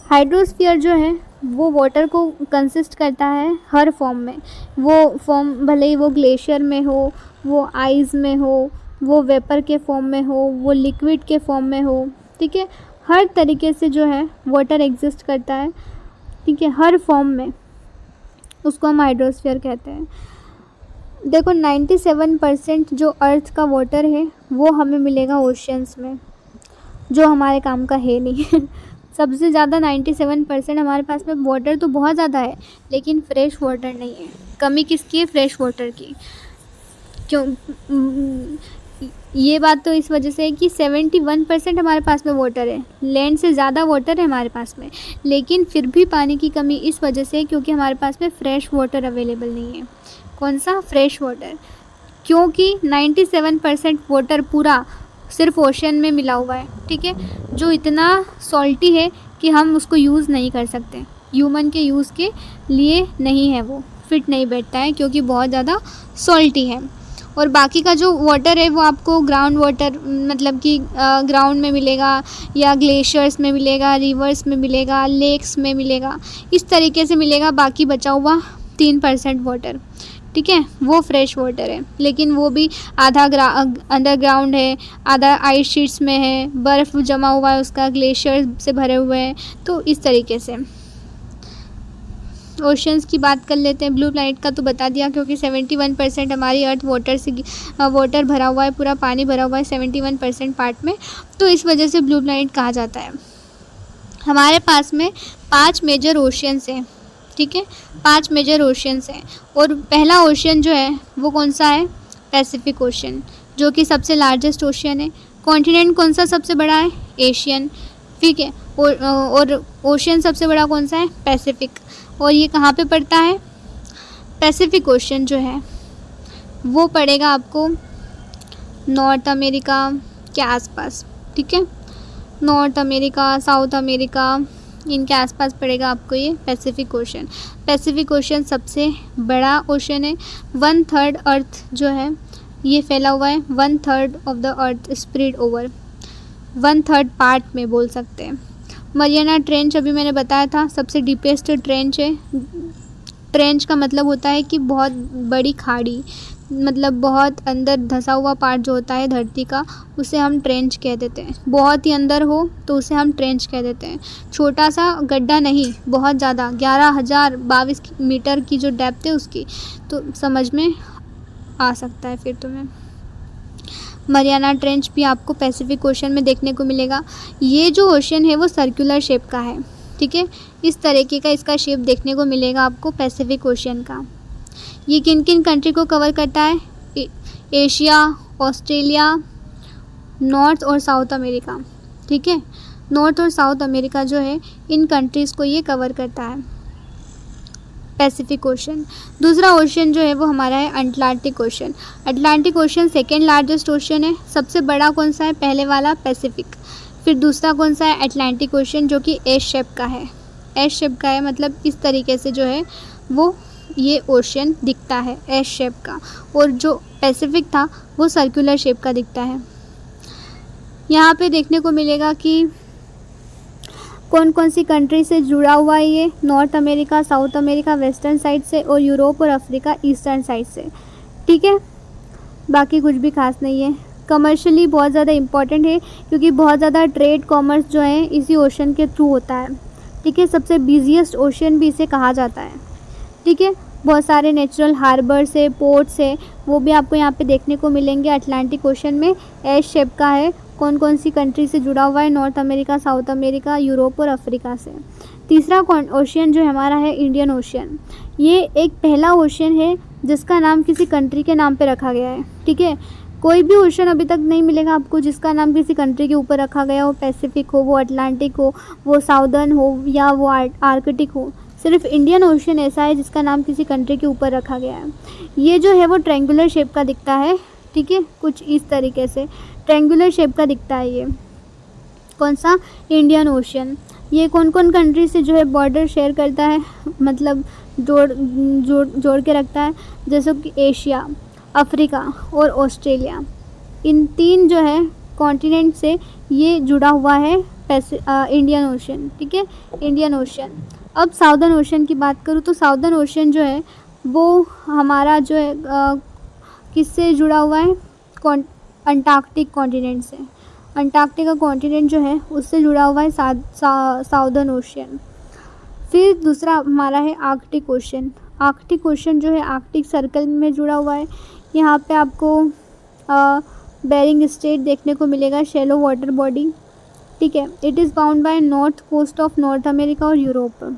हाइड्रोस्फीयर जो है वो वाटर को कंसिस्ट करता है हर फॉर्म में। वो फॉर्म भले ही वो ग्लेशियर में हो, वो आइस में हो, वो वेपर के फॉर्म में हो, वो लिक्विड के फॉर्म में हो, ठीक है। हर तरीके से जो है वाटर एग्जिस्ट करता है, ठीक है, हर फॉर्म में। उसको हम हाइड्रोस्फीयर कहते हैं। देखो, 97% जो अर्थ का वाटर है वो हमें मिलेगा ओशियंस में, जो हमारे काम का है नहीं। सबसे ज़्यादा 97% हमारे पास में वाटर तो बहुत ज़्यादा है, लेकिन फ्रेश वाटर नहीं है। कमी किसकी है? फ्रेश वाटर की। क्यों? ये बात तो इस वजह से है कि 71% हमारे पास में वाटर है, लैंड से ज़्यादा वाटर है हमारे पास में, लेकिन फिर भी पानी की कमी इस वजह से है क्योंकि हमारे पास में फ्रेश वाटर अवेलेबल नहीं है। कौन सा? Fresh water. क्योंकि 97% वाटर पूरा सिर्फ ओशन में मिला हुआ है, ठीक है, जो इतना सॉल्टी है कि हम उसको यूज़ नहीं कर सकते, ह्यूमन के यूज़ के लिए नहीं है, वो फिट नहीं बैठता है क्योंकि बहुत ज़्यादा सॉल्टी है। और बाकी का जो वाटर है वो आपको ग्राउंड वाटर, मतलब कि ग्राउंड में मिलेगा, या ग्लेशियर्स में मिलेगा, रिवर्स में मिलेगा, लेक्स में मिलेगा, इस तरीके से मिलेगा। बाकी बचा हुआ 3% वाटर, ठीक है, वो फ्रेश वाटर है, लेकिन वो भी आधा अंडरग्राउंड है, आधा आइस शीट्स में है, बर्फ़ जमा हुआ है उसका, ग्लेशियर से भरे हुए हैं। तो इस तरीके से ओशंस की बात कर लेते हैं। ब्लू प्लैनेट का तो बता दिया, क्योंकि 71% हमारी अर्थ वाटर भरा हुआ है, पूरा पानी भरा हुआ है 71% पार्ट में, तो इस वजह से ब्लू प्लैनेट कहा जाता है। हमारे पास में 5 मेजर ओशियंस हैं, ठीक है, 5 मेजर ओशियंस हैं। और पहला ओशियन जो है वो कौन सा है? पैसिफिक ओशियन, जो कि सबसे लार्जेस्ट ओशियन है। कॉन्टिनेंट कौन सा सबसे बड़ा है? एशियन, ठीक है। और ओशियन सबसे बड़ा कौन सा है? पैसिफिक। और ये कहाँ पे पड़ता है? पैसिफिक ओशियन जो है वो पड़ेगा आपको नॉर्थ अमेरिका के आसपास, ठीक है, नॉर्थ अमेरिका, साउथ अमेरिका, इनके आसपास पड़ेगा आपको ये पैसिफिक ओशियन। पैसिफिक ओशियन सबसे बड़ा ओशियन है। 1/3 अर्थ जो है ये फैला हुआ है, 1/3 of the earth spread over, 1/3 part में बोल सकते हैं। मरियाना ट्रेंच अभी मैंने बताया था, सबसे डीपेस्ट ट्रेंच है। ट्रेंच का मतलब होता है कि बहुत बड़ी खाड़ी, मतलब बहुत अंदर धंसा हुआ पार्ट जो होता है धरती का, उसे हम ट्रेंच कह देते हैं। बहुत ही अंदर हो तो उसे हम ट्रेंच कह देते हैं। छोटा सा गड्ढा नहीं, बहुत ज़्यादा, 11,022 मीटर की जो डेप्थ है उसकी, तो समझ में आ सकता है फिर तुम्हें। मरियाना ट्रेंच भी आपको पैसिफिक ओशन में देखने को मिलेगा। ये जो ओशन है वो सर्कुलर शेप का है, ठीक है, इस तरीके का इसका शेप देखने को मिलेगा आपको पैसिफिक ओशन का। ये किन किन कंट्री को कवर करता है? एशिया, ऑस्ट्रेलिया, नॉर्थ और साउथ अमेरिका। ठीक है, नॉर्थ और साउथ अमेरिका जो है इन कंट्रीज़ को ये कवर करता है। Pacific ocean. दूसरा ओशन जो है वो हमारा है Atlantic ocean. Atlantic ocean second largest ocean है। सबसे बड़ा कौन सा है? पहले वाला पैसिफिक। फिर दूसरा कौन सा है? अटलांटिक ओशन, जो कि एस शेप का है। एस शेप का है मतलब इस तरीके से जो है वो ये ओशन दिखता है एस शेप का, और जो पैसिफिक था वो सर्कुलर शेप का दिखता है। यहाँ पे देखने को मिलेगा कि कौन कौन सी कंट्री से जुड़ा हुआ है ये। North America, south America western side से, और यूरोप और अफ्रीका ईस्टर्न साइड से। ठीक है, बाकी कुछ भी खास नहीं है। कमर्शियली बहुत ज़्यादा इम्पॉर्टेंट है क्योंकि बहुत ज़्यादा ट्रेड कॉमर्स जो है इसी ओशन के थ्रू होता है। ठीक है, सबसे बिजीएस्ट ओशन भी इसे कहा जाता है। ठीक है, बहुत सारे नेचुरल हार्बर्स है, पोर्ट्स है, वो भी आपको यहाँ पे देखने को मिलेंगे। अटलांटिक ओशन में एस शेप का है। कौन कौन सी कंट्री से जुड़ा हुआ है? North America, south America, Europe और अफ्रीका से। तीसरा ओशियन जो हमारा है इंडियन ओशियन। ये एक पहला ओशियन है जिसका नाम किसी कंट्री के नाम पे रखा गया है। ठीक है, कोई भी ओशन अभी तक नहीं मिलेगा आपको जिसका नाम किसी कंट्री के ऊपर रखा गया हो। पैसिफिक हो, वो अटलांटिक हो, वो साउदर्न हो, या वो आर्कटिक हो। सिर्फ इंडियन ओशन ऐसा है जिसका नाम किसी कंट्री के ऊपर रखा गया है। ये जो है वो ट्रायंगुलर शेप का दिखता है। ठीक है, कुछ इस तरीके से ट्रायंगुलर शेप का दिखता है ये। कौन सा? Indian ocean. ये कौन कौन कंट्री से जो है बॉर्डर शेयर करता है, मतलब जोड़ के रखता है? जैसे कि एशिया, अफ्रीका और ऑस्ट्रेलिया, इन तीन जो है कॉन्टिनेंट से ये जुड़ा हुआ है इंडियन ओशन। ठीक है, इंडियन ओशन। अब साउदर्न ओशन की बात करूँ तो साउदर्न ओशन जो है वो हमारा जो है किससे जुड़ा हुआ है? अंटार्कटिक कॉन्टिनेंट से। अंटार्कटिका कॉन्टिनेंट जो है उससे जुड़ा हुआ है साउदर्न ओशन। फिर दूसरा हमारा है आर्कटिक ओशन। आर्कटिक ओशन जो है आर्कटिक सर्कल में जुड़ा हुआ है। यहाँ पे आपको बेरिंग स्ट्रेट देखने को मिलेगा, शैलो वाटर बॉडी। ठीक है, it is bound by north coast of North America और यूरोप।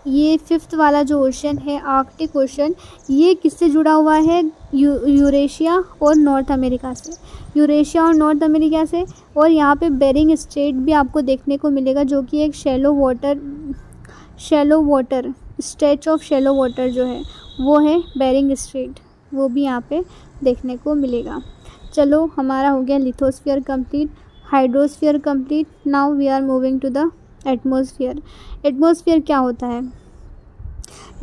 ये फिफ्थ वाला जो ओशन है आर्कटिक ओशन, ये किससे जुड़ा हुआ है? यूरेशिया और नॉर्थ अमेरिका से। यूरेशिया और नॉर्थ अमेरिका से। और यहाँ पे बेरिंग स्ट्रेट भी आपको देखने को मिलेगा, जो कि एक shallow water stretch of shallow water जो है वो है बेरिंग स्ट्रेट, वो भी यहाँ पे देखने को मिलेगा। चलो, हमारा हो गया lithosphere complete, hydrosphere complete. Now we are moving to the atmosphere. Atmosphere क्या होता है?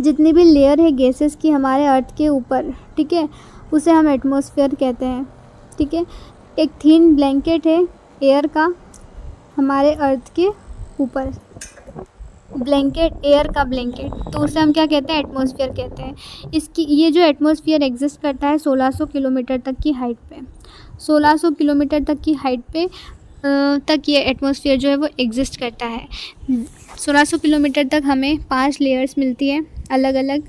जितनी भी लेयर है गैसेस की हमारे अर्थ के ऊपर, ठीक है, उसे हम एटमॉस्फेयर कहते हैं। ठीक है, एक थिन ब्लैंकेट है एयर का हमारे अर्थ के ऊपर, ब्लैंकेट, एयर का ब्लैंकेट, तो उसे हम क्या कहते हैं? एटमॉस्फेयर कहते हैं। इसकी ये जो एटमॉस्फेयर एग्जिस्ट करता है 1600 किलोमीटर तक की हाइट पे। 1600 किलोमीटर तक की हाइट पे तक ये एटमॉस्फेयर जो है वो एग्जिस्ट करता है। 1600 किलोमीटर तक हमें 5 लेयर्स मिलती है अलग अलग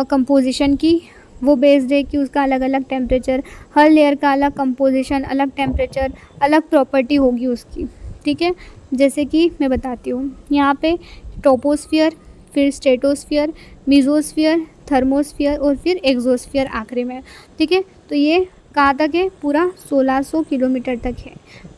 कंपोजिशन की। वो बेस्ड है कि उसका अलग अलग टेम्परेचर, हर लेयर का अलग कंपोजिशन, अलग टेम्परेचर, अलग प्रॉपर्टी होगी उसकी। ठीक है, जैसे कि मैं बताती हूँ यहाँ पे ट्रोपोस्फियर, फिर स्ट्रेटोस्फियर, मीजोस्फियर, थर्मोस्फियर और फिर एक्सोस्फियर आखिरी में। ठीक है, तो ये कहाँ तक है? पूरा 1600 किलोमीटर तक है।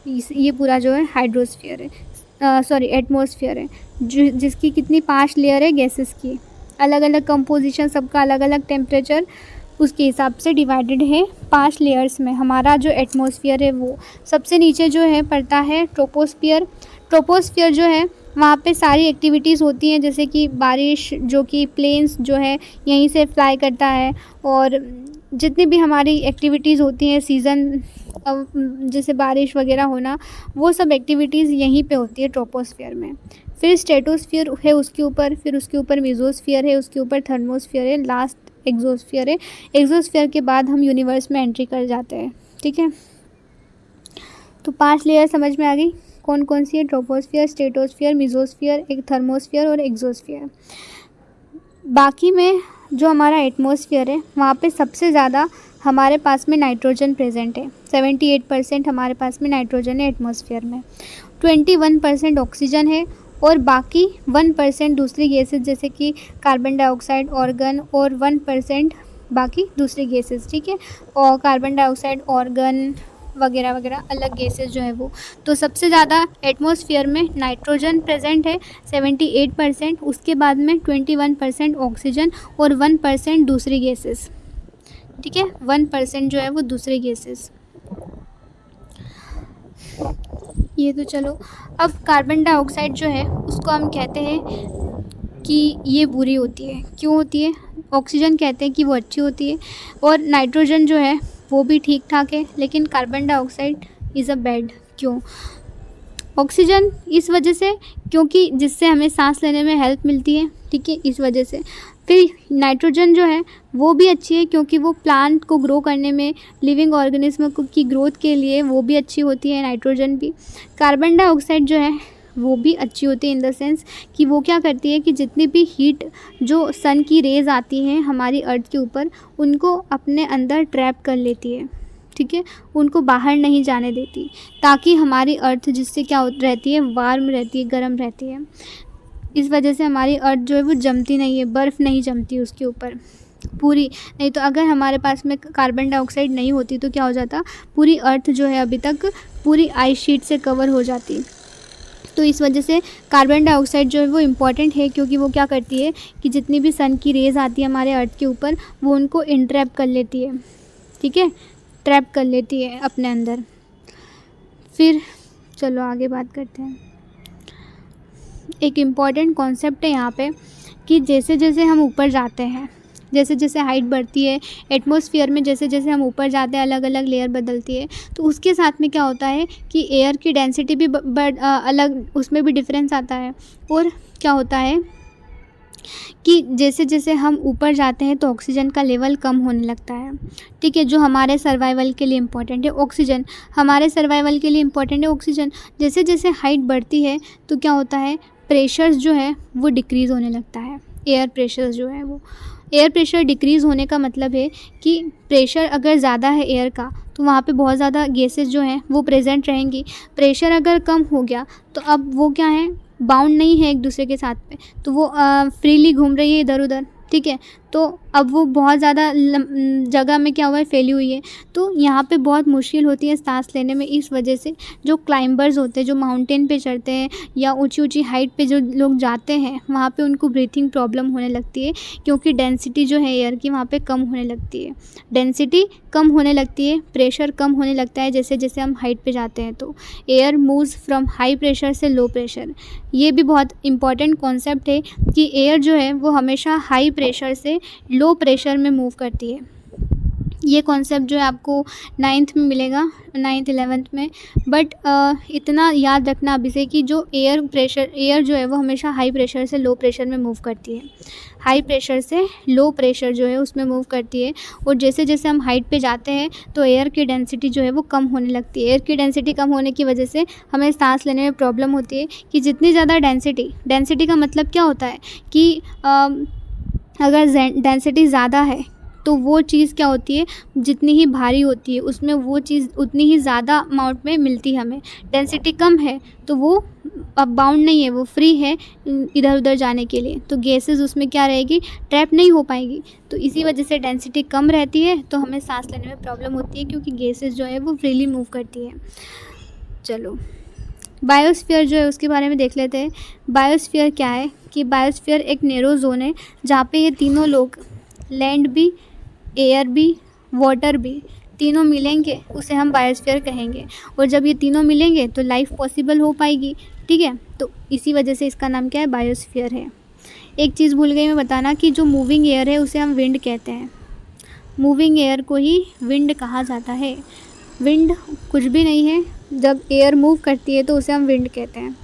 ये पूरा जो है हाइड्रोस्फियर है, सॉरी एटमॉस्फेयर है, जिसकी कितनी 5 लेयर है गैसेस की, अलग अलग कंपोजिशन, सबका अलग अलग टेम्परेचर, उसके हिसाब से डिवाइडेड है 5 लेयर्स में। हमारा जो एटमॉस्फेयर है वो सबसे नीचे जो है पड़ता है ट्रोपोस्फियर। ट्रोपोस्फियर जो है वहाँ पे सारी एक्टिविटीज़ होती हैं, जैसे कि बारिश, जो कि प्लेन्स जो है यहीं से फ्लाई करता है, और जितनी भी हमारी एक्टिविटीज़ होती हैं सीज़न, जैसे बारिश वगैरह होना, वो सब एक्टिविटीज़ यहीं पे होती है ट्रोपोस्फियर में। फिर स्ट्रेटोस्फियर है उसके ऊपर, फिर उसके ऊपर मीजोस्फियर है, उसके ऊपर थर्मोस्फियर है, लास्ट एक्सोस्फियर है। एक्सोस्फियर के बाद हम यूनिवर्स में एंट्री कर जाते हैं। ठीक है, तो 5 लेयर समझ में आ गई कौन कौन सी है? ट्रोपोस्फियर, स्ट्रेटोस्फियर, मीजोस्फियर, एक थर्मोस्फियर और एक्सोस्फियर। बाकी में जो हमारा एटमॉस्फेयर है वहाँ पे सबसे ज़्यादा हमारे पास में नाइट्रोजन प्रेजेंट है। 78% हमारे पास में नाइट्रोजन है एटमॉस्फेयर में। 21% ऑक्सीजन है और बाकी 1% दूसरी गैसेस जैसे कि कार्बन डाइऑक्साइड, ऑर्गन और 1% बाकी दूसरी गैसेस, ठीक है। और कार्बन डाइऑक्साइड, ऑर्गन वगैरह वगैरह अलग गैसेस जो है वो। तो सबसे ज़्यादा एटमॉस्फेयर में नाइट्रोजन प्रेजेंट है 78%, उसके बाद में 21% ऑक्सीजन और 1% दूसरी गैसेस, ठीक है। 1% जो है वो दूसरी गैसेस। ये तो चलो। अब कार्बन डाइऑक्साइड जो है उसको हम कहते हैं कि ये बुरी होती है। क्यों होती है? ऑक्सीजन कहते हैं कि वो अच्छी होती है, और नाइट्रोजन जो है वो भी ठीक ठाक है, लेकिन carbon dioxide is a bad. क्यों? ऑक्सीजन इस वजह से क्योंकि जिससे हमें सांस लेने में हेल्प मिलती है, ठीक है, इस वजह से। फिर नाइट्रोजन जो है वो भी अच्छी है क्योंकि वो प्लांट को ग्रो करने में, लिविंग ऑर्गेनिज्म की ग्रोथ के लिए वो भी अच्छी होती है नाइट्रोजन भी। कार्बन डाइऑक्साइड जो है वो भी अच्छी होती है इन द सेंस कि वो क्या करती है कि जितनी भी हीट जो सन की रेज़ आती हैं हमारी अर्थ के ऊपर, उनको अपने अंदर ट्रैप कर लेती है, ठीक है, उनको बाहर नहीं जाने देती, ताकि हमारी अर्थ जिससे क्या रहती है, वार्म रहती है, गर्म रहती है। इस वजह से हमारी अर्थ जो है वो जमती नहीं है, बर्फ़ नहीं जमती उसके ऊपर पूरी। नहीं तो अगर हमारे पास में कार्बन डाइऑक्साइड नहीं होती तो क्या हो जाता, पूरी अर्थ जो है अभी तक पूरी आइस शीट से कवर हो जाती। तो इस वजह से कार्बन डाइऑक्साइड जो है वो इम्पॉर्टेंट है, क्योंकि वो क्या करती है कि जितनी भी सन की रेज़ आती है हमारे अर्थ के ऊपर, वो उनको इंट्रैप कर लेती है, ठीक है, ट्रैप कर लेती है अपने अंदर। फिर चलो आगे बात करते हैं। एक इम्पॉर्टेंट कॉन्सेप्ट है यहाँ पे कि जैसे जैसे हम ऊपर जाते हैं, जैसे जैसे हाइट बढ़ती है एटमॉस्फेयर में, जैसे जैसे हम ऊपर जाते हैं अलग अलग लेयर बदलती है, तो उसके साथ में क्या होता है कि एयर की डेंसिटी भी अलग, उसमें भी डिफरेंस आता है। और क्या होता है कि जैसे जैसे हम ऊपर जाते हैं तो ऑक्सीजन का लेवल कम होने लगता है, ठीक है, जो हमारे सर्वाइवल के लिए इम्पोर्टेंट है ऑक्सीजन, हमारे सर्वाइवल के लिए इम्पोर्टेंट है ऑक्सीजन। जैसे जैसे हाइट बढ़ती है तो क्या होता है, प्रेशर्स जो है वो डिक्रीज़ होने लगता है। एयर प्रेशर जो है वो, एयर प्रेशर डिक्रीज़ होने का मतलब है कि प्रेशर अगर ज़्यादा है एयर का तो वहाँ पे बहुत ज़्यादा गैसेस जो हैं वो प्रेजेंट रहेंगी। प्रेशर अगर कम हो गया तो अब वो क्या है, बाउंड नहीं है एक दूसरे के साथ पे, तो वो फ्रीली घूम रही है इधर उधर, ठीक है। तो अब वो बहुत ज़्यादा जगह में क्या हुआ है, फैली हुई है, तो यहाँ पे बहुत मुश्किल होती है सांस लेने में। इस वजह से जो क्लाइंबर्स होते हैं, जो माउंटेन पे चढ़ते हैं या ऊंची ऊंची हाइट पे जो लोग जाते हैं, वहाँ पे उनको ब्रीथिंग प्रॉब्लम होने लगती है, क्योंकि डेंसिटी जो है एयर की वहाँ पे कम होने लगती है, डेंसिटी कम होने लगती है, प्रेशर कम होने लगता है जैसे जैसे हम हाइट पे जाते हैं। तो air moves from high pressure से लो प्रेशर, ये भी बहुत इंपॉर्टेंट कॉन्सेप्ट है कि एयर जो है वो हमेशा हाई प्रेशर से लो प्रेशर में मूव करती है। ये कॉन्सेप्ट जो है आपको 9th में मिलेगा, 9th 11th में। बट इतना याद रखना अभी से कि जो एयर जो है वो हमेशा हाई प्रेशर से लो प्रेशर में मूव करती है, हाई प्रेशर से लो प्रेशर जो है उसमें मूव करती है। और जैसे जैसे हम हाइट पे जाते हैं तो एयर की डेंसिटी जो है वो कम होने लगती है। एयर की डेंसिटी कम होने की वजह से हमें सांस लेने में प्रॉब्लम होती है कि जितनी ज़्यादा डेंसिटी का मतलब क्या होता है कि अगर डेंसिटी ज़्यादा है तो वो चीज़ क्या होती है, जितनी ही भारी होती है उसमें वो चीज़ उतनी ही ज़्यादा अमाउंट में मिलती है हमें। डेंसिटी कम है तो वो अब बाउंड नहीं है, वो फ्री है इधर उधर जाने के लिए, तो गैसेस उसमें क्या रहेगी, ट्रैप नहीं हो पाएगी। तो इसी वजह से डेंसिटी कम रहती है तो हमें सांस लेने में प्रॉब्लम होती है, क्योंकि गैसेस जो है वो फ्रीली मूव करती है। चलो बायोस्फीयर जो है उसके बारे में देख लेते हैं। बायोस्फीयर क्या है कि बायोस्फीयर एक नैरो जोन है जहाँ पे ये तीनों लोग, लैंड भी, एयर भी, वाटर भी, तीनों मिलेंगे, उसे हम बायोस्फीयर कहेंगे। और जब ये तीनों मिलेंगे तो लाइफ पॉसिबल हो पाएगी, ठीक है। तो इसी वजह से इसका नाम क्या है, बायोस्फीयर है। एक चीज़ भूल गई मैं बताना कि जो मूविंग एयर है उसे हम विंड कहते हैं, मूविंग एयर को ही विंड कहा जाता है। विंड कुछ भी नहीं है, जब एयर मूव करती है तो उसे हम विंड कहते हैं।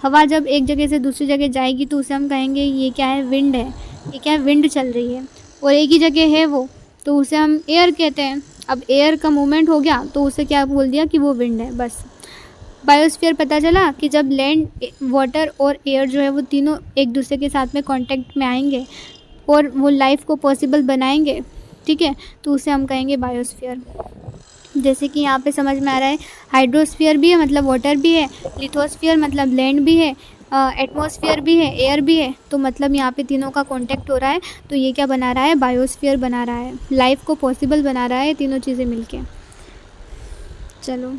हवा जब एक जगह से दूसरी जगह जाएगी तो उसे हम कहेंगे ये क्या है, विंड है, ये क्या है, विंड चल रही है। और एक ही जगह है वो, तो उसे हम एयर कहते हैं। अब एयर का मूवमेंट हो गया तो उसे क्या बोल दिया कि वो विंड है, बस। बायोस्फीयर पता चला कि जब लैंड, वाटर और एयर जो है वो तीनों एक दूसरे के साथ में कांटेक्ट में आएंगे और वो लाइफ को पॉसिबल बनाएंगे, ठीक है, तो उसे हम कहेंगे बायोस्फीयर। जैसे कि यहाँ पे समझ में आ रहा है, हाइड्रोस्फीयर भी है मतलब वाटर भी है, लिथोस्फीयर मतलब लैंड भी है, एटमॉस्फेयर भी है, एयर भी है। तो मतलब यहाँ पे तीनों का कांटेक्ट हो रहा है, तो ये क्या बना रहा है, बायोस्फीयर बना रहा है, लाइफ को पॉसिबल बना रहा है तीनों चीज़ें मिलके। चलो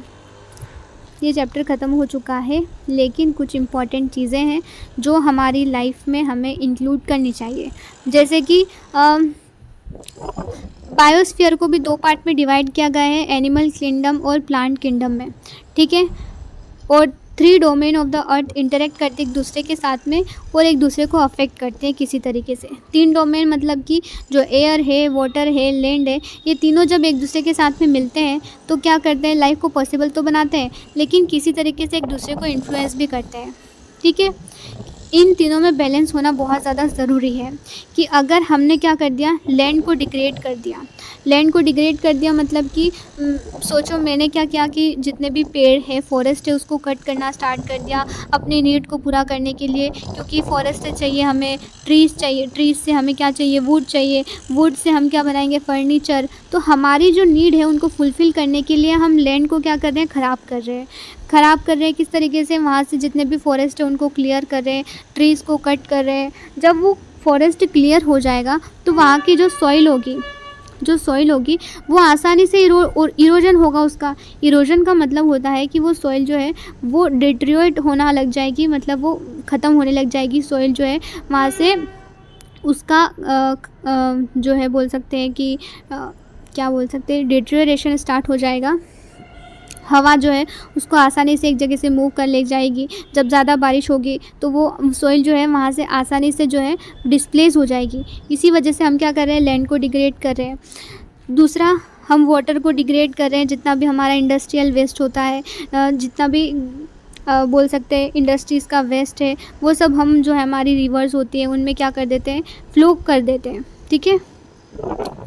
ये चैप्टर ख़त्म हो चुका है, लेकिन कुछ इम्पॉर्टेंट चीज़ें हैं जो हमारी लाइफ में हमें इंक्लूड करनी चाहिए। जैसे कि बायोस्फीयर को भी 2 पार्ट में डिवाइड किया गया है, एनिमल किंगडम और प्लांट किंगडम में, ठीक है। और 3 domain of the earth interact करते एक दूसरे के साथ में और एक दूसरे को अफेक्ट करते हैं किसी तरीके से। 3 डोमेन मतलब कि जो एयर है, वाटर है, लैंड है, ये तीनों जब एक दूसरे के साथ में मिलते हैं तो क्या करते हैं, लाइफ को पॉसिबल तो बनाते हैं, लेकिन किसी तरीके से एक दूसरे को इन्फ्लुएंस भी करते हैं, ठीक है। इन तीनों में बैलेंस होना बहुत ज़्यादा ज़रूरी है कि अगर हमने क्या कर दिया, लैंड को डिग्रेड कर दिया, लैंड को डिग्रेड कर दिया मतलब कि सोचो मैंने क्या किया कि जितने भी पेड़ है, फॉरेस्ट है, उसको कट करना स्टार्ट कर दिया अपनी नीड को पूरा करने के लिए, क्योंकि फॉरेस्ट से चाहिए हमें ट्रीज़ चाहिए, ट्रीज़ से हमें क्या चाहिए, वुड चाहिए, वुड से हम क्या बनाएंगे, फर्नीचर। तो हमारी जो नीड है उनको फुलफ़िल करने के लिए हम लैंड को क्या कर रहे हैं, ख़राब कर रहे हैं। ख़राब कर रहे हैं किस तरीके से, वहाँ से जितने भी फॉरेस्ट है उनको क्लियर कर रहे हैं, ट्रीज़ को कट कर रहे हैं। जब वो फॉरेस्ट क्लियर हो जाएगा तो वहाँ की जो सॉइल होगी वो आसानी से इरोजन होगा उसका। इरोजन का मतलब होता है कि वो सॉइल जो है वो डिट्रियोट होना लग जाएगी, मतलब वो ख़त्म होने लग जाएगी सॉइल जो है, वहाँ से उसका जो है बोल सकते हैं कि क्या बोल सकते हैं, डिट्रियोरेशन स्टार्ट हो जाएगा। हवा जो है उसको आसानी से एक जगह से मूव कर ले जाएगी। जब ज़्यादा बारिश होगी तो वो सॉइल जो है वहाँ से आसानी से जो है डिस्प्लेस हो जाएगी। इसी वजह से हम क्या कर रहे हैं, लैंड को डिग्रेड कर रहे हैं। दूसरा, हम वाटर को डिग्रेड कर रहे हैं, जितना भी हमारा इंडस्ट्रियल वेस्ट होता है, जितना भी बोल सकते हैं इंडस्ट्रीज़ का वेस्ट है, वो सब हम जो है हमारी रिवर्स होती है उनमें क्या कर देते हैं, फ्लो कर देते हैं, ठीक है,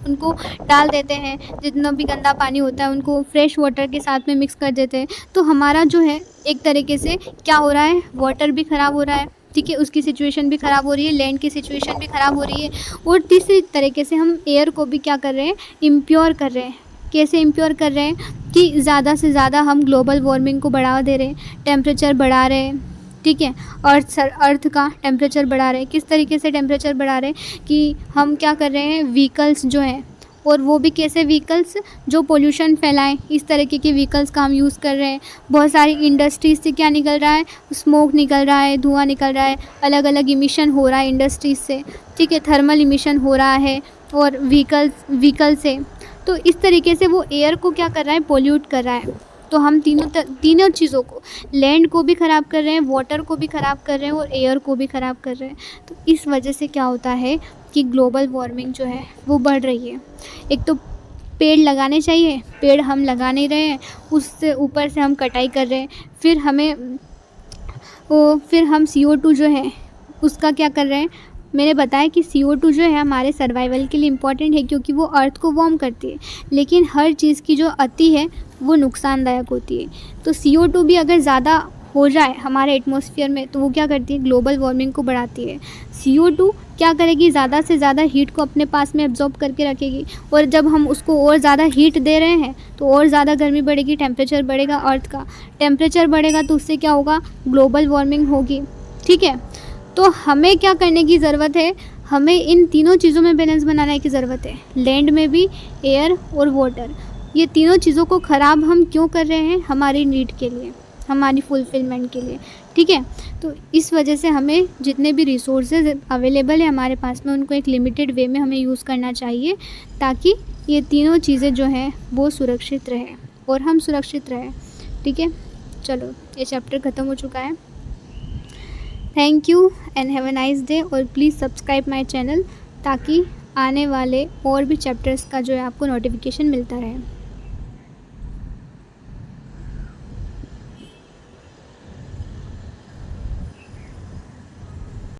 उनको डाल देते हैं। जितना भी गंदा पानी होता है उनको फ्रेश वाटर के साथ में मिक्स कर देते हैं। तो हमारा जो है एक तरीके से क्या हो रहा है, वाटर भी ख़राब हो रहा है, ठीक है, उसकी सिचुएशन भी ख़राब हो रही है, लैंड की सिचुएशन भी ख़राब हो रही है। और तीसरी तरीके से हम एयर को भी क्या कर रहे हैं, इम्प्योर कर रहे हैं। कैसे इम्प्योर कर रहे हैं कि ज़्यादा से ज़्यादा हम ग्लोबल वार्मिंग को बढ़ावा दे रहे हैं, टेम्परेचर बढ़ा रहे हैं, ठीक है, अर्थ का टेम्परेचर बढ़ा रहे हैं। किस तरीके से टेम्परेचर बढ़ा रहे हैं कि हम क्या कर रहे हैं, व्हीकल्स जो हैं, और वो भी कैसे व्हीकल्स जो पोल्यूशन फैलाएं, इस तरीके के व्हीकल्स का हम यूज़ कर रहे हैं। बहुत सारी इंडस्ट्रीज़ से क्या निकल रहा है, स्मोक निकल रहा है, धुआं निकल रहा है, अलग अलग इमिशन हो रहा है इंडस्ट्रीज़ से, ठीक है, थर्मल इमिशन हो रहा है और व्हीकल से। तो इस तरीके से वो एयर को क्या कर रहा है, पोल्यूट कर रहा है। तो हम तीनों चीज़ों को, लैंड को भी ख़राब कर रहे हैं, वाटर को भी ख़राब कर रहे हैं और एयर को भी ख़राब कर रहे हैं। तो इस वजह से क्या होता है कि ग्लोबल वार्मिंग जो है वो बढ़ रही है। एक तो पेड़ लगाने चाहिए, पेड़ हम लगा नहीं रहे हैं, उससे ऊपर से हम कटाई कर रहे हैं। फिर हम CO2 जो है उसका क्या कर रहे हैं, मैंने बताया कि CO2 जो है हमारे सर्वाइवल के लिए इम्पॉर्टेंट है क्योंकि वो अर्थ को वार्म करती है, लेकिन हर चीज़ की जो अति है वो नुकसानदायक होती है। तो CO2 भी अगर ज़्यादा हो जाए हमारे एटमॉस्फेयर में तो वो क्या करती है, ग्लोबल वार्मिंग को बढ़ाती है। CO2 क्या करेगी, ज़्यादा से ज़्यादा हीट को अपने पास में एब्जॉर्ब करके रखेगी, और जब हम उसको और ज़्यादा हीट दे रहे हैं तो और ज़्यादा गर्मी बढ़ेगी, टेम्परेचर बढ़ेगा, अर्थ का टेम्परेचर बढ़ेगा, तो उससे क्या होगा, ग्लोबल वार्मिंग होगी, ठीक है। तो हमें क्या करने की ज़रूरत है, हमें इन तीनों चीज़ों में बैलेंस बनाने की ज़रूरत है, लैंड में भी, एयर और वाटर। ये तीनों चीज़ों को ख़राब हम क्यों कर रहे हैं, हमारी नीड के लिए, हमारी फुलफिलमेंट के लिए, ठीक है। तो इस वजह से हमें जितने भी रिसोर्सेज अवेलेबल है हमारे पास में उनको एक लिमिटेड वे में हमें यूज़ करना चाहिए, ताकि ये तीनों चीज़ें जो हैं वो सुरक्षित रहें और हम सुरक्षित रहें, ठीक है। चलो ये चैप्टर ख़त्म हो चुका है। Thank you and have a nice day, और प्लीज़ सब्सक्राइब माय चैनल ताकि आने वाले और भी चैप्टर्स का जो है आपको नोटिफिकेशन मिलता रहे।